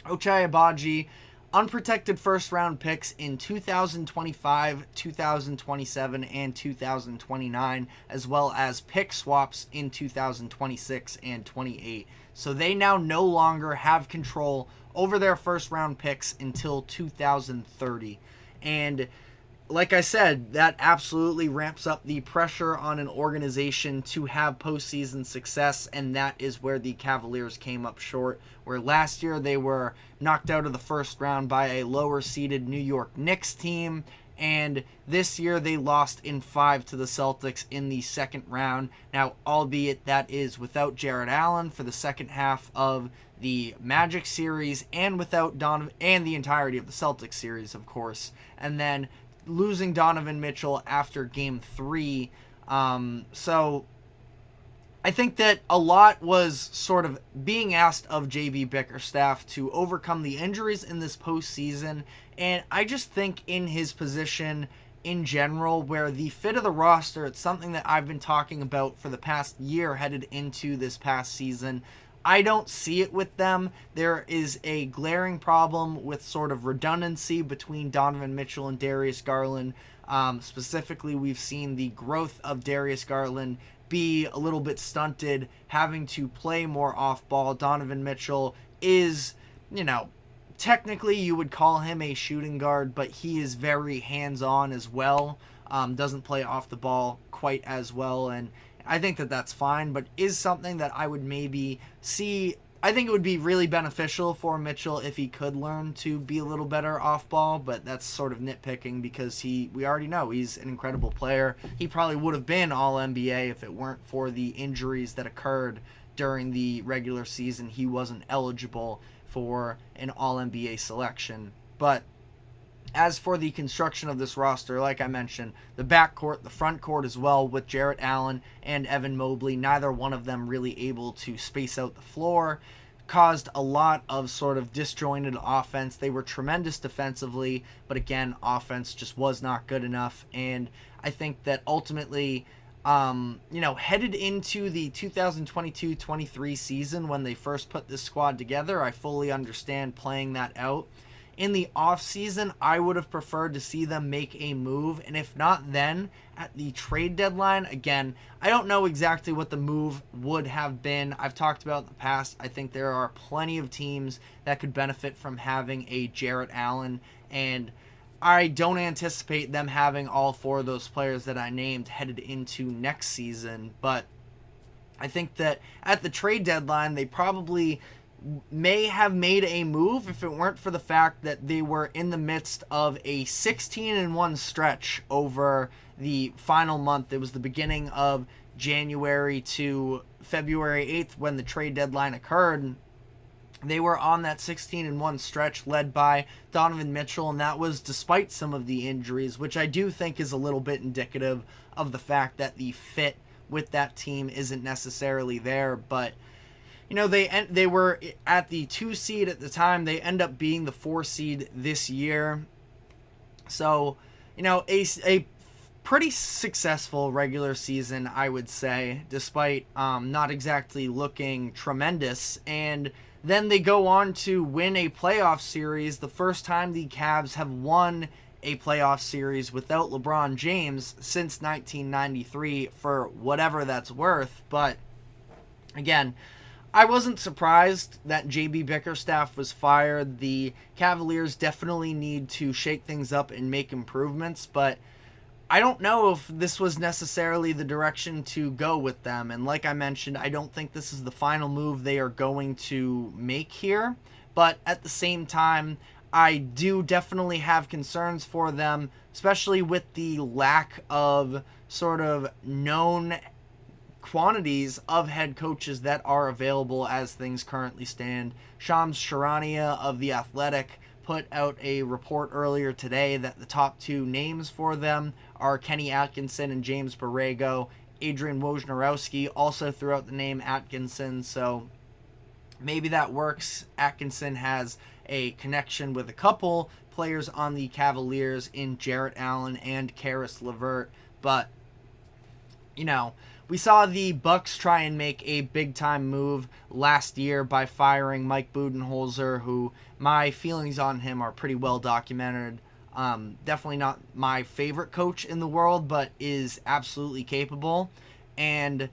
[SPEAKER 1] Ochai Agbaji, unprotected first-round picks in 2025, 2027, and 2029, as well as pick swaps in 2026 and 28. So they now no longer have control over their first-round picks until 2030. And like I said, that absolutely ramps up the pressure on an organization to have postseason success, and that is where the Cavaliers came up short, where last year they were knocked out of the first round by a lower-seeded New York Knicks team, and this year they lost in 5 to the Celtics in the second round. Now, albeit that is without Jarrett Allen for the second half of the Magic series, and without Donovan, and the entirety of the Celtics series, of course, and then losing Donovan Mitchell after Game 3. So I think that a lot was sort of being asked of JB Bickerstaff to overcome the injuries in this postseason, and I just think in his position in general, where the fit of the roster, it's something that I've been talking about for the past year headed into this past season. I don't see it with them. There is a glaring problem with sort of redundancy between Donovan Mitchell and Darius Garland. Specifically, we've seen the growth of Darius Garland be a little bit stunted, having to play more off ball. Donovan Mitchell is, technically you would call him a shooting guard, but he is very hands-on as well. Doesn't play off the ball quite as well, and I think that that's fine, but is something that I would maybe see. I think it would be really beneficial for Mitchell if he could learn to be a little better off ball, but that's sort of nitpicking because we already know he's an incredible player. He probably would have been All-NBA if it weren't for the injuries that occurred during the regular season. He wasn't eligible for an All-NBA selection. But as for the construction of this roster, like I mentioned, the backcourt, the front court as well, with Jarrett Allen and Evan Mobley, neither one of them really able to space out the floor, caused a lot of sort of disjointed offense. They were tremendous defensively, but again, offense just was not good enough. And I think that ultimately, headed into the 2022-23 season when they first put this squad together, I fully understand playing that out. In the offseason, I would have preferred to see them make a move, and if not then, at the trade deadline, again, I don't know exactly what the move would have been. I've talked about in the past, I think there are plenty of teams that could benefit from having a Jarrett Allen, and I don't anticipate them having all 4 of those players that I named headed into next season, but I think that at the trade deadline, they probably may have made a move if it weren't for the fact that they were in the midst of a 16-1 stretch over the final month. It was the beginning of January to February 8th when the trade deadline occurred. They were on that 16-1 stretch led by Donovan Mitchell, and that was despite some of the injuries, which I do think is a little bit indicative of the fact that the fit with that team isn't necessarily there. But they were at the 2 seed at the time. They end up being the 4 seed this year. So, a pretty successful regular season, I would say, despite not exactly looking tremendous. And then they go on to win a playoff series, the first time the Cavs have won a playoff series without LeBron James since 1993, for whatever that's worth. But Again, I wasn't surprised that JB Bickerstaff was fired. The Cavaliers definitely need to shake things up and make improvements, but I don't know if this was necessarily the direction to go with them. And like I mentioned, I don't think this is the final move they are going to make here. But at the same time, I do definitely have concerns for them, especially with the lack of sort of known quantities of head coaches that are available as things currently stand. Shams Charania of The Athletic put out a report earlier today that the top two names for them are Kenny Atkinson and James Borrego. Adrian Wojnarowski also threw out the name Atkinson, so maybe that works. Atkinson has a connection with a couple players on the Cavaliers in Jarrett Allen and Karis LeVert, but we saw the Bucks try and make a big-time move last year by firing Mike Budenholzer, who my feelings on him are pretty well documented. Definitely not my favorite coach in the world, but is absolutely capable. And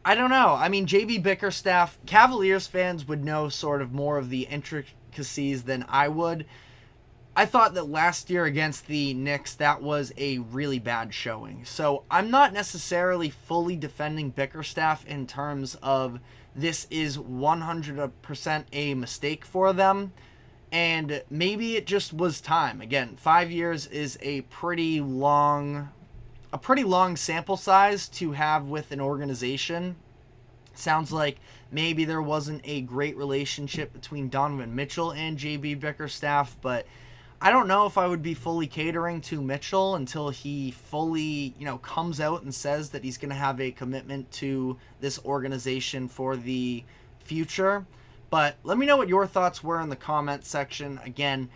[SPEAKER 1] I don't know. I mean, JB Bickerstaff, Cavaliers fans would know sort of more of the intricacies than I would. I thought that last year against the Knicks, that was a really bad showing. So I'm not necessarily fully defending Bickerstaff in terms of this is 100% a mistake for them. And maybe it just was time. Again, 5 years is a pretty long sample size to have with an organization. Sounds like maybe there wasn't a great relationship between Donovan Mitchell and JB Bickerstaff, but I don't know if I would be fully catering to Mitchell until he fully, comes out and says that he's going to have a commitment to this organization for the future. But let me know what your thoughts were in the comment section. Again,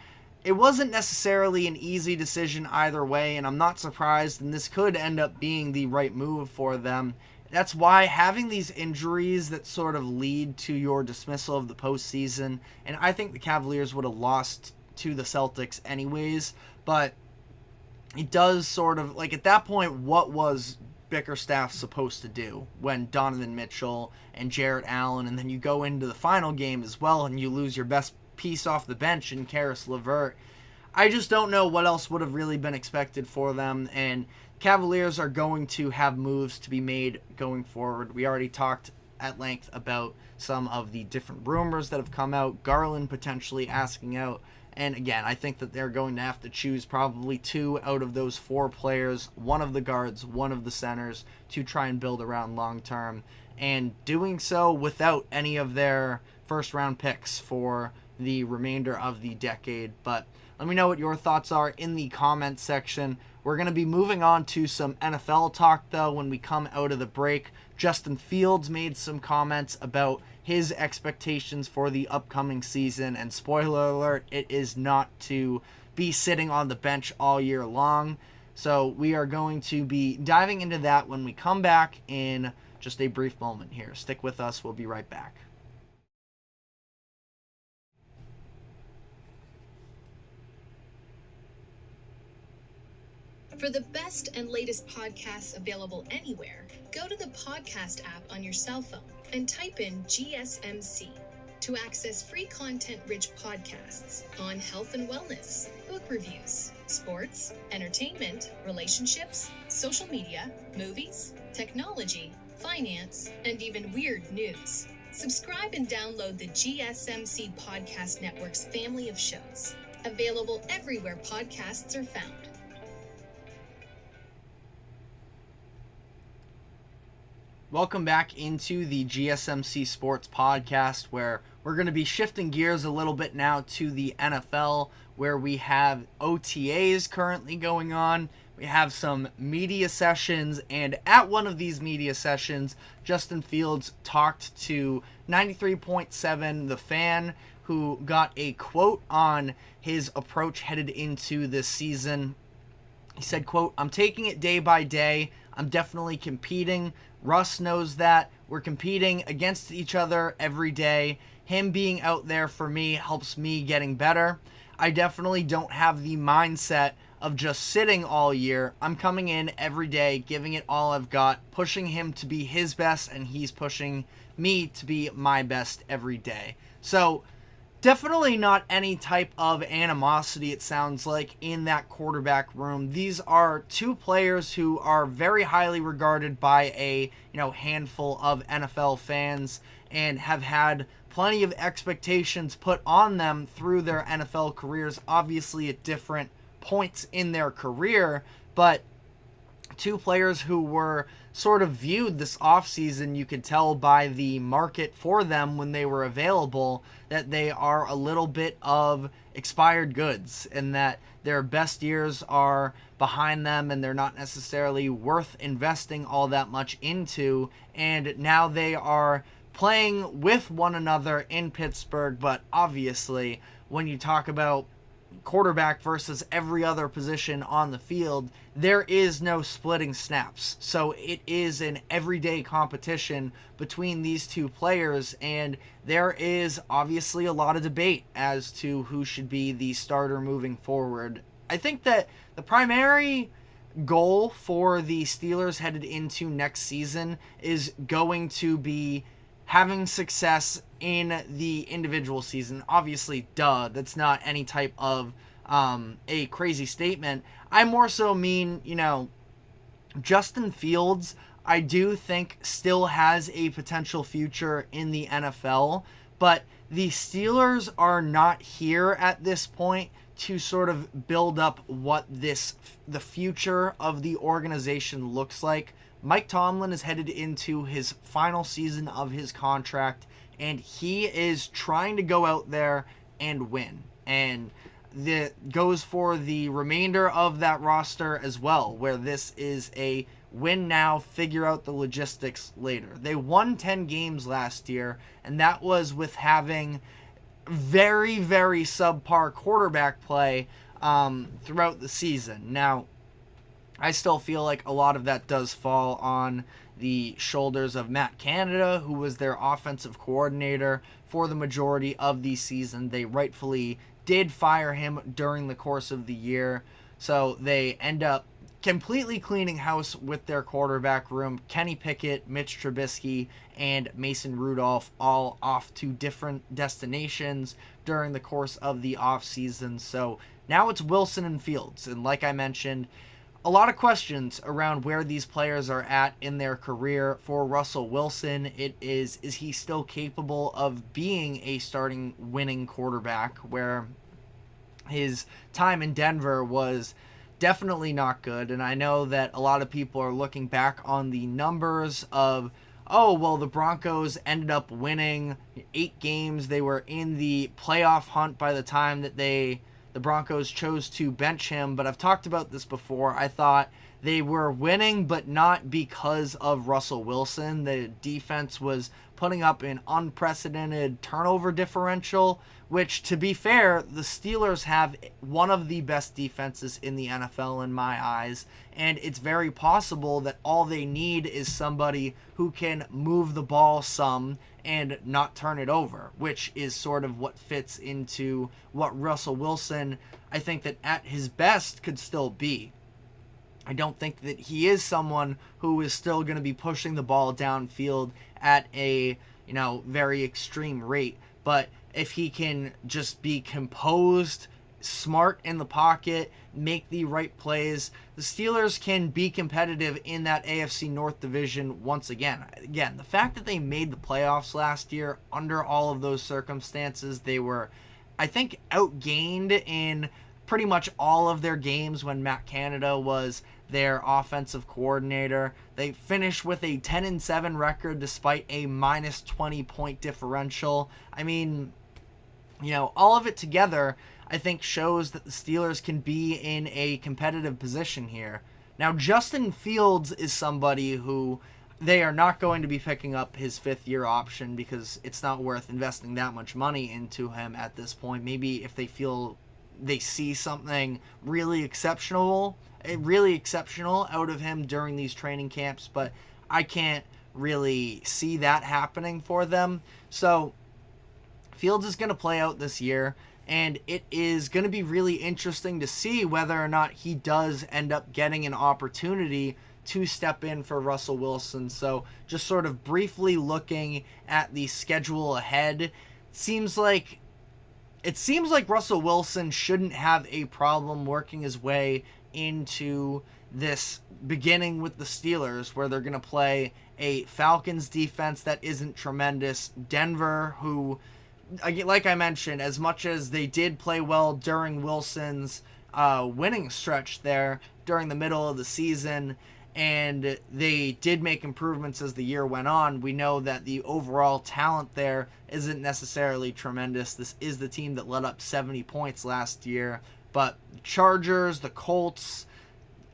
[SPEAKER 1] it wasn't necessarily an easy decision either way, and I'm not surprised, and this could end up being the right move for them. That's why having these injuries that sort of lead to your dismissal of the postseason, and I think the Cavaliers would have lost to the Celtics anyways, but it does sort of, at that point, what was Bickerstaff supposed to do when Donovan Mitchell and Jarrett Allen, and then you go into the final game as well and you lose your best piece off the bench in Karis LeVert? I just don't know what else would have really been expected for them, and Cavaliers are going to have moves to be made going forward. We already talked at length about some of the different rumors that have come out, Garland potentially asking out. And again, I think that they're going to have to choose probably 2 out of those 4 players, one of the guards, one of the centers, to try and build around long term. And doing so without any of their first round picks for the remainder of the decade. But let me know what your thoughts are in the comment section. We're going to be moving on to some NFL talk, though, when we come out of the break. Justin Fields made some comments about his expectations for the upcoming season, and spoiler alert, it is not to be sitting on the bench all year long. So we are going to be diving into that when we come back in just a brief moment here. Stick with us. We'll be right back.
[SPEAKER 4] For the best and latest podcasts available anywhere, go to the podcast app on your cell phone and type in GSMC to access free content-rich podcasts on health and wellness, book reviews, sports, entertainment, relationships, social media, movies, technology, finance, and even weird news. Subscribe and download the GSMC Podcast Network's family of shows, available everywhere podcasts are found.
[SPEAKER 1] Welcome back into the GSMC Sports Podcast, where we're going to be shifting gears a little bit now to the NFL, where we have OTAs currently going on. We have some media sessions, and at one of these media sessions, Justin Fields talked to 93.7 The Fan, who got a quote on his approach headed into this season. He said, quote, "I'm taking it day by day. I'm definitely competing. Russ knows that. We're competing against each other every day. Him being out there for me helps me getting better. I definitely don't have the mindset of just sitting all year. I'm coming in every day, giving it all I've got, pushing him to be his best, and he's pushing me to be my best every day. So definitely not any type of animosity, it sounds like, in that quarterback room. These are two players who are very highly regarded by a handful of NFL fans and have had plenty of expectations put on them through their NFL careers, obviously at different points in their career, but two players who were sort of viewed this offseason, you could tell by the market for them when they were available, that they are a little bit of expired goods and that their best years are behind them and they're not necessarily worth investing all that much into. And now they are playing with one another in Pittsburgh, but obviously when you talk about quarterback versus every other position on the field, there is no splitting snaps. So it is an everyday competition between these two players, and there is obviously a lot of debate as to who should be the starter moving forward. I think that the primary goal for the Steelers headed into next season is going to be having success in the individual season. Obviously, that's not any type of a crazy statement. I more so mean, Justin Fields, I do think still has a potential future in the NFL, but the Steelers are not here at this point to sort of build up what the future of the organization looks like. Mike Tomlin is headed into his final season of his contract, and he is trying to go out there and win. And that goes for the remainder of that roster as well, where this is a win now, figure out the logistics later. They won 10 games last year, and that was with having very, very subpar quarterback play throughout the season. Now, I still feel like a lot of that does fall on the shoulders of Matt Canada, who was their offensive coordinator for the majority of the season. They rightfully did fire him during the course of the year, so they end up completely cleaning house with their quarterback room. Kenny Pickett, Mitch Trubisky, and Mason Rudolph all off to different destinations during the course of the offseason. So now it's Wilson and Fields, and like I mentioned, a lot of questions around where these players are at in their career. For Russell Wilson, is he still capable of being a starting winning quarterback, where his time in Denver was definitely not good. And I know that a lot of people are looking back on the numbers of, the Broncos ended up winning 8 games. They were in the playoff hunt by the time that the Broncos chose to bench him. But I've talked about this before. I thought they were winning, but not because of Russell Wilson. The defense was putting up an unprecedented turnover differential, which, to be fair, the Steelers have one of the best defenses in the NFL in my eyes, and it's very possible that all they need is somebody who can move the ball some and not turn it over, which is sort of what fits into what Russell Wilson, I think that at his best, could still be. I don't think that he is someone who is still going to be pushing the ball downfield at a, very extreme rate. But if he can just be composed, smart in the pocket, make the right plays, the Steelers can be competitive in that AFC North division once again. Again, the fact that they made the playoffs last year under all of those circumstances, they were, I think, outgained in pretty much all of their games when Matt Canada was their offensive coordinator. They finished with a 10-7 record despite a minus 20 point differential. I mean, all of it together, I think, shows that the Steelers can be in a competitive position here. Now, Justin Fields is somebody who they are not going to be picking up his 5th-year option because it's not worth investing that much money into him at this point. Maybe if they feel they see something really exceptional out of him during these training camps, but I can't really see that happening for them. So Fields is going to play out this year, And it is going to be really interesting to see whether or not he does end up getting an opportunity to step in for Russell Wilson. So just sort of briefly looking at the schedule ahead, it seems like Russell Wilson shouldn't have a problem working his way into this, beginning with the Steelers, where they're going to play a Falcons defense that isn't tremendous, Denver, who, like I mentioned, as much as they did play well during Wilson's winning stretch there during the middle of the season, and they did make improvements as the year went on, we know that the overall talent there isn't necessarily tremendous. This is the team that let up 70 points last year. But Chargers, the Colts,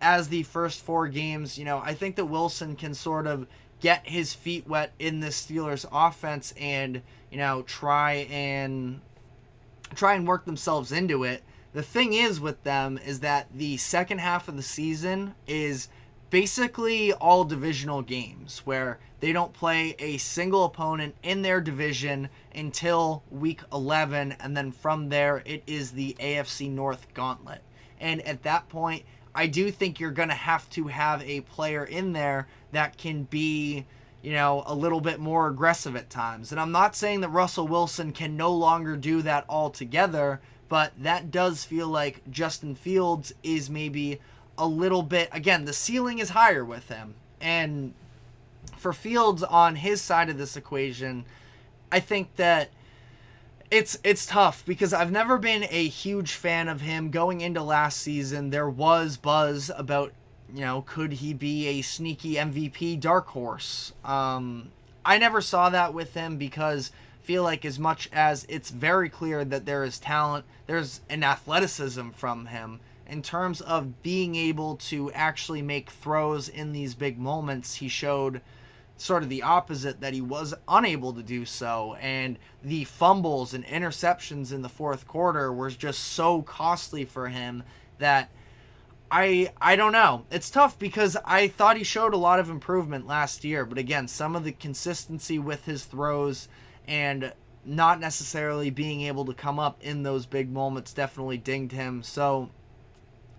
[SPEAKER 1] as the first 4 games, I think that Wilson can sort of get his feet wet in this Steelers offense and, try and work themselves into it. The thing is with them is that the second half of the season is basically all divisional games, where they don't play a single opponent in their division until week 11, and then from there it is the AFC North gauntlet. And at that point, I do think you're going to have a player in there that can be, a little bit more aggressive at times. And I'm not saying that Russell Wilson can no longer do that altogether, but that does feel like Justin Fields is maybe a little bit, again, the ceiling is higher with him. And for Fields on his side of this equation, I think that it's tough, because I've never been a huge fan of him. Going into last season, there was buzz about, could he be a sneaky MVP dark horse? I never saw that with him, because I feel like as much as it's very clear that there is talent, there's an athleticism from him. In terms of being able to actually make throws in these big moments, he showed sort of the opposite, that he was unable to do so. And the fumbles and interceptions in the fourth quarter were just so costly for him that I don't know. It's tough, because I thought he showed a lot of improvement last year. But again, some of the consistency with his throws and not necessarily being able to come up in those big moments definitely dinged him. So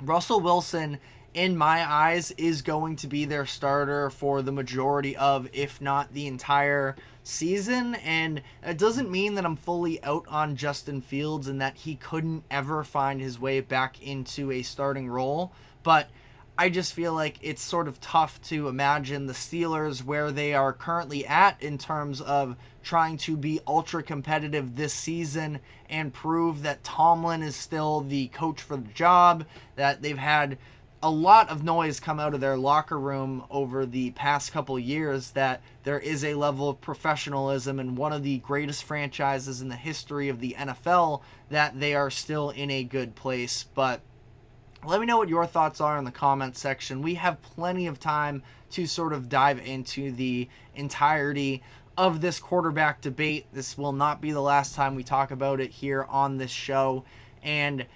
[SPEAKER 1] Russell Wilson, in my eyes, is going to be their starter for the majority of, if not the entire season. And it doesn't mean that I'm fully out on Justin Fields and that he couldn't ever find his way back into a starting role. But I just feel like it's sort of tough to imagine the Steelers where they are currently at in terms of trying to be ultra competitive this season and prove that Tomlin is still the coach for the job, that they've had a lot of noise come out of their locker room over the past couple years, that there is a level of professionalism in one of the greatest franchises in the history of the NFL, that they are still in a good place. But let me know what your thoughts are in the comments section. We have plenty of time to sort of dive into the entirety of this quarterback debate. This will not be the last time we talk about it here on this show. And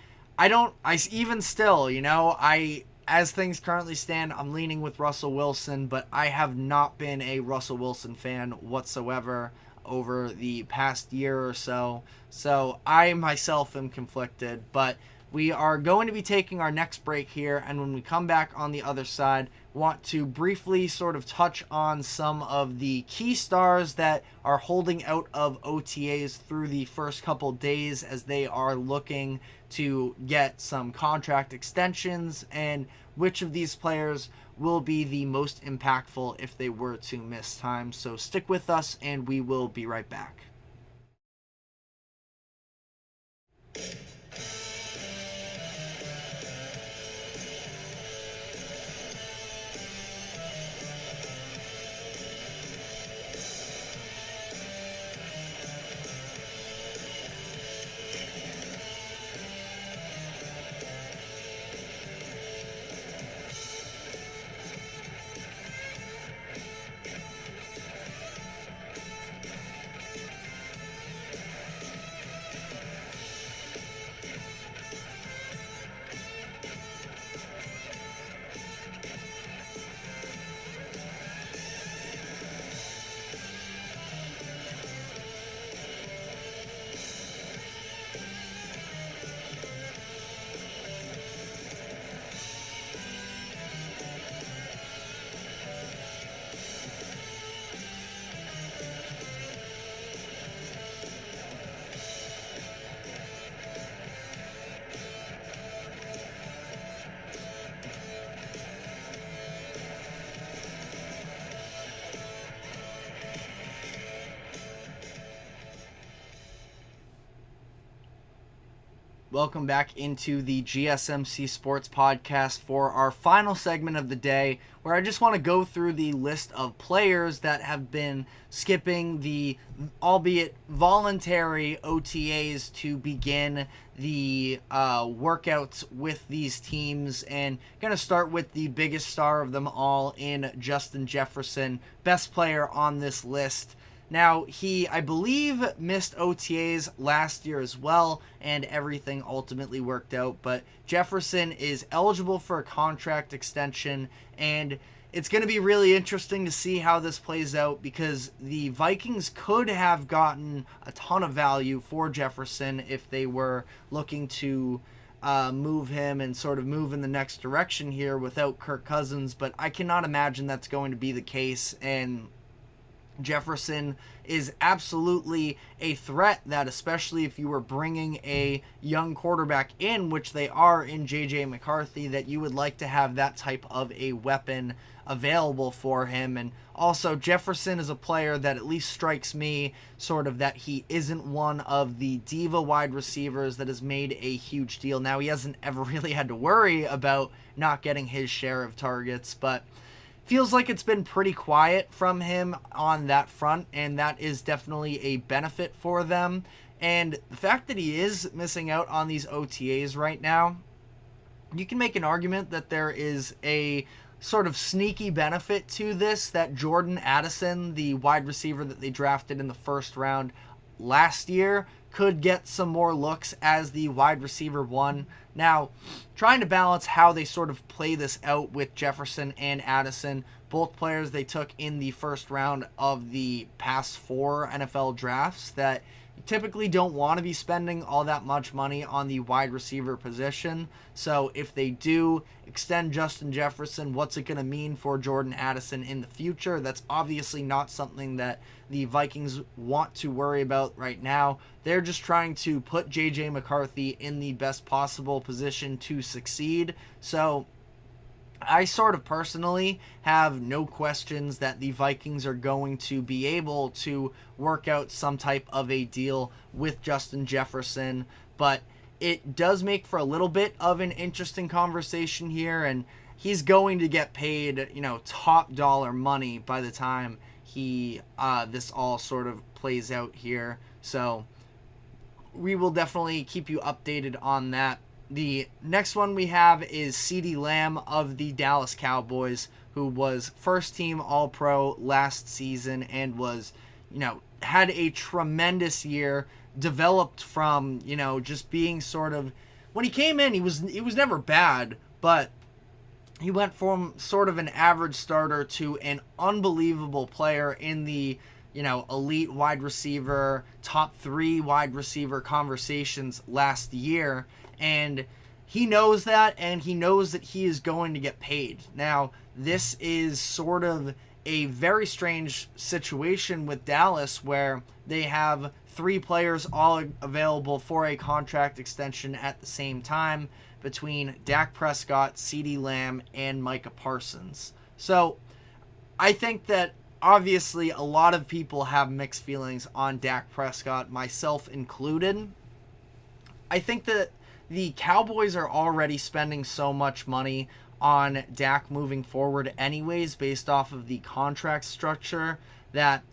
[SPEAKER 1] as things currently stand, I'm leaning with Russell Wilson, but I have not been a Russell Wilson fan whatsoever over the past year or so. So I myself am conflicted, but we are going to be taking our next break here, and when we come back on the other side, want to briefly sort of touch on some of the key stars that are holding out of OTAs through the first couple days as they are looking to get some contract extensions, and which of these players will be the most impactful if they were to miss time. So stick with us, and we will be right back. Welcome back into the GSMC Sports Podcast for our final segment of the day, where I just want to go through the list of players that have been skipping the, albeit voluntary, OTAs to begin the workouts with these teams. And going to start with the biggest star of them all in Justin Jefferson, best player on this list. Now, he, I believe, missed OTAs last year as well, and everything ultimately worked out. But Jefferson is eligible for a contract extension, and it's going to be really interesting to see how this plays out, because the Vikings could have gotten a ton of value for Jefferson if they were looking to move him and sort of move in the next direction here without Kirk Cousins. But I cannot imagine that's going to be the case, and Jefferson is absolutely a threat that, especially if you were bringing a young quarterback in, which they are in J.J. McCarthy, that you would like to have that type of a weapon available for him. And also, Jefferson is a player that at least strikes me sort of that he isn't one of the diva wide receivers that has made a huge deal. Now, he hasn't ever really had to worry about not getting his share of targets, but feels like it's been pretty quiet from him on that front, and that is definitely a benefit for them. And the fact that he is missing out on these OTAs right now, you can make an argument that there is a sort of sneaky benefit to this, that Jordan Addison, the wide receiver that they drafted in the first round last year, could get some more looks as the wide receiver one. Now, trying to balance how they sort of play this out with Jefferson and Addison, both players they took in the first round of the past 4 NFL drafts, that you typically don't want to be spending all that much money on the wide receiver position. So if they do extend Justin Jefferson, what's it going to mean for Jordan Addison in the future? That's obviously not something that the Vikings want to worry about right now. They're just trying to put J.J. McCarthy in the best possible position to succeed. So I sort of personally have no questions that the Vikings are going to be able to work out some type of a deal with Justin Jefferson, but it does make for a little bit of an interesting conversation here, and he's going to get paid, top dollar money by the time he this all sort of plays out here. So we will definitely keep you updated on that. The next one we have is CeeDee Lamb of the Dallas Cowboys, who was first team All-Pro last season and was, had a tremendous year, developed from, just being sort of, when he came in, he was never bad, but he went from sort of an average starter to an unbelievable player in the, elite wide receiver, top 3 wide receiver conversations last year. And he knows that, and he knows that he is going to get paid. Now, this is sort of a very strange situation with Dallas, where they have 3 players all available for a contract extension at the same time, between Dak Prescott, CeeDee Lamb, and Micah Parsons. So I think that obviously a lot of people have mixed feelings on Dak Prescott, myself included. I think that the Cowboys are already spending so much money on Dak moving forward anyways, based off of the contract structure, that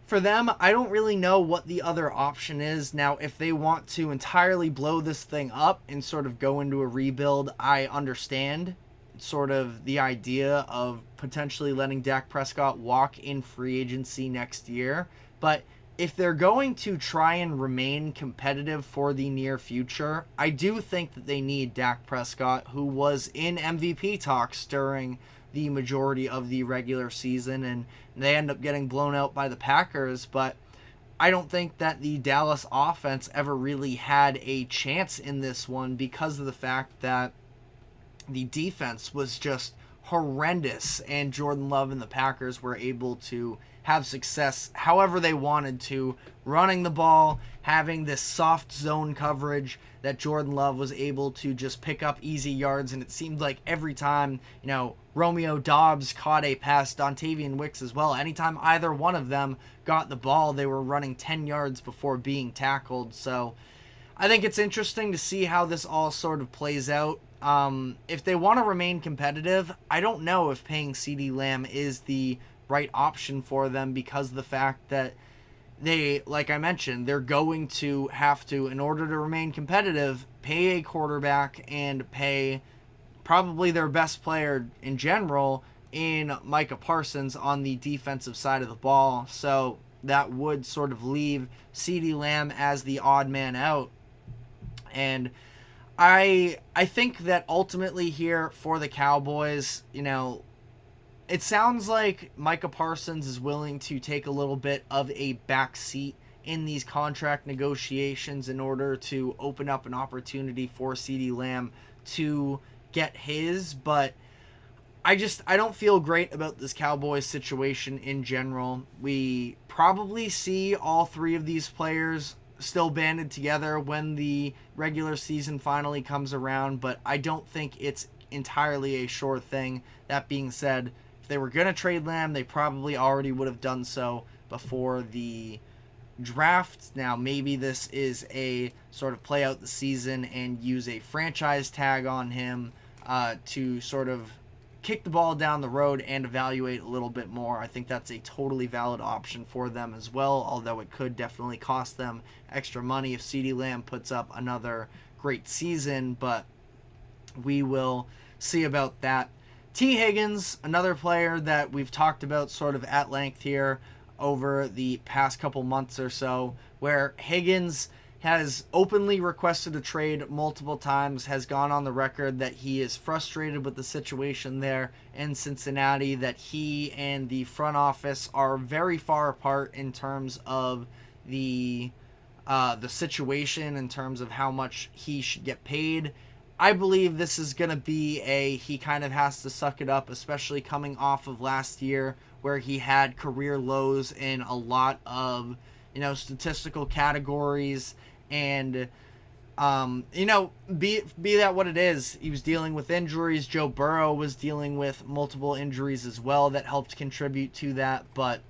[SPEAKER 1] for them, I don't really know what the other option is. Now, if they want to entirely blow this thing up and sort of go into a rebuild, I understand sort of the idea of potentially letting Dak Prescott walk in free agency next year. But if they're going to try and remain competitive for the near future, I do think that they need Dak Prescott, who was in MVP talks during the majority of the regular season, and they end up getting blown out by the Packers. But I don't think that the Dallas offense ever really had a chance in this one, because of the fact that the defense was just horrendous, and Jordan Love and the Packers were able to have success however they wanted to, running the ball, having this soft zone coverage that Jordan Love was able to just pick up easy yards. And it seemed like every time, Romeo Doubs caught a pass, Dontavian Wicks as well, anytime either one of them got the ball, they were running 10 yards before being tackled. So I think it's interesting to see how this all sort of plays out. If they want to remain competitive, I don't know if paying CeeDee Lamb is the right option for them, because of the fact that they, like I mentioned, they're going to have to, in order to remain competitive, pay a quarterback and pay probably their best player in general in Micah Parsons on the defensive side of the ball. So that would sort of leave CeeDee Lamb as the odd man out. And I think that ultimately here for the Cowboys, it sounds like Micah Parsons is willing to take a little bit of a back seat in these contract negotiations in order to open up an opportunity for CeeDee Lamb to get his. But I don't feel great about this Cowboys situation in general. We probably see all three of these players still banded together when the regular season finally comes around, but I don't think it's entirely a sure thing. That being said, if they were going to trade Lamb, they probably already would have done so before the draft. Now, maybe this is a sort of play out the season and use a franchise tag on him to sort of kick the ball down the road and evaluate a little bit more. I think that's a totally valid option for them as well, although it could definitely cost them extra money if CeeDee Lamb puts up another great season, but we will see about that. T. Higgins, another player that we've talked about sort of at length here over the past couple months or so, where Higgins has openly requested a trade multiple times, has gone on the record that he is frustrated with the situation there in Cincinnati, that he and the front office are very far apart in terms of the situation, in terms of how much he should get paid. I believe this is going to be he kind of has to suck it up, especially coming off of last year where he had career lows in a lot of statistical categories, and be that what it is, he was dealing with injuries. Joe Burrow was dealing with multiple injuries as well that helped contribute to that, but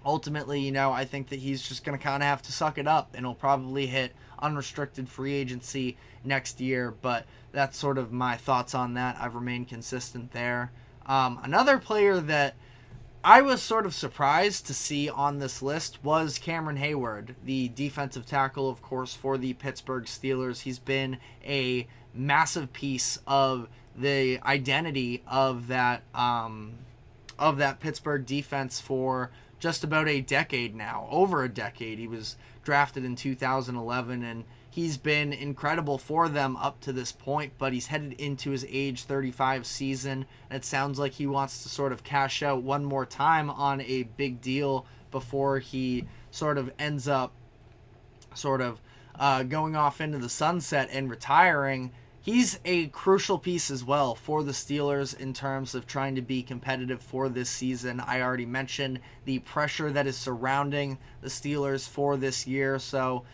[SPEAKER 1] ultimately, I think that he's just going to kind of have to suck it up, and he'll probably hit unrestricted free agency next year. But that's sort of my thoughts on that. I've remained consistent there. Another player that I was sort of surprised to see on this list was Cameron Hayward, the defensive tackle, of course, for the Pittsburgh Steelers. He's been a massive piece of the identity of that Pittsburgh defense for just about a decade now, over a decade. He was drafted in 2011, and he's been incredible for them up to this point, but he's headed into his age 35 season, and it sounds like he wants to sort of cash out one more time on a big deal before he sort of ends up going off into the sunset and retiring. He's a crucial piece as well for the Steelers in terms of trying to be competitive for this season. I already mentioned the pressure that is surrounding the Steelers for this year, so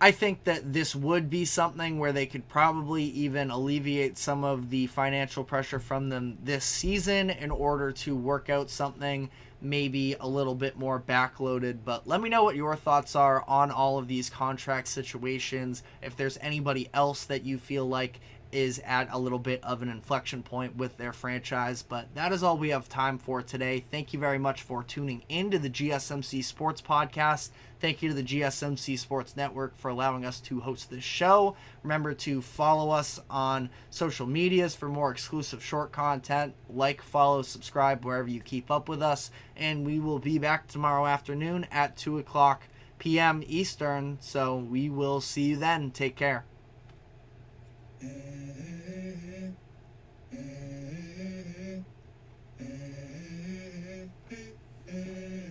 [SPEAKER 1] I think that this would be something where they could probably even alleviate some of the financial pressure from them this season in order to work out something maybe a little bit more backloaded. But let me know what your thoughts are on all of these contract situations. If there's anybody else that you feel like is at a little bit of an inflection point with their franchise. But that is all we have time for today. Thank you very much for tuning into the GSMC Sports Podcast. Thank you to the GSMC Sports Network for allowing us to host this show. Remember to follow us on social medias for more exclusive short content. Like, follow, subscribe wherever you keep up with us. And we will be back tomorrow afternoon at 2 o'clock p.m. Eastern. So we will see you then. Take care.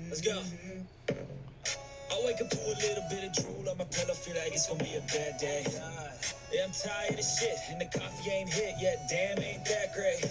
[SPEAKER 2] Let's go. I wake up to a little bit of drool on my pillow, feel like it's gonna be a bad day. Yeah, I'm tired of shit, and the coffee ain't hit yet. Damn, ain't that great.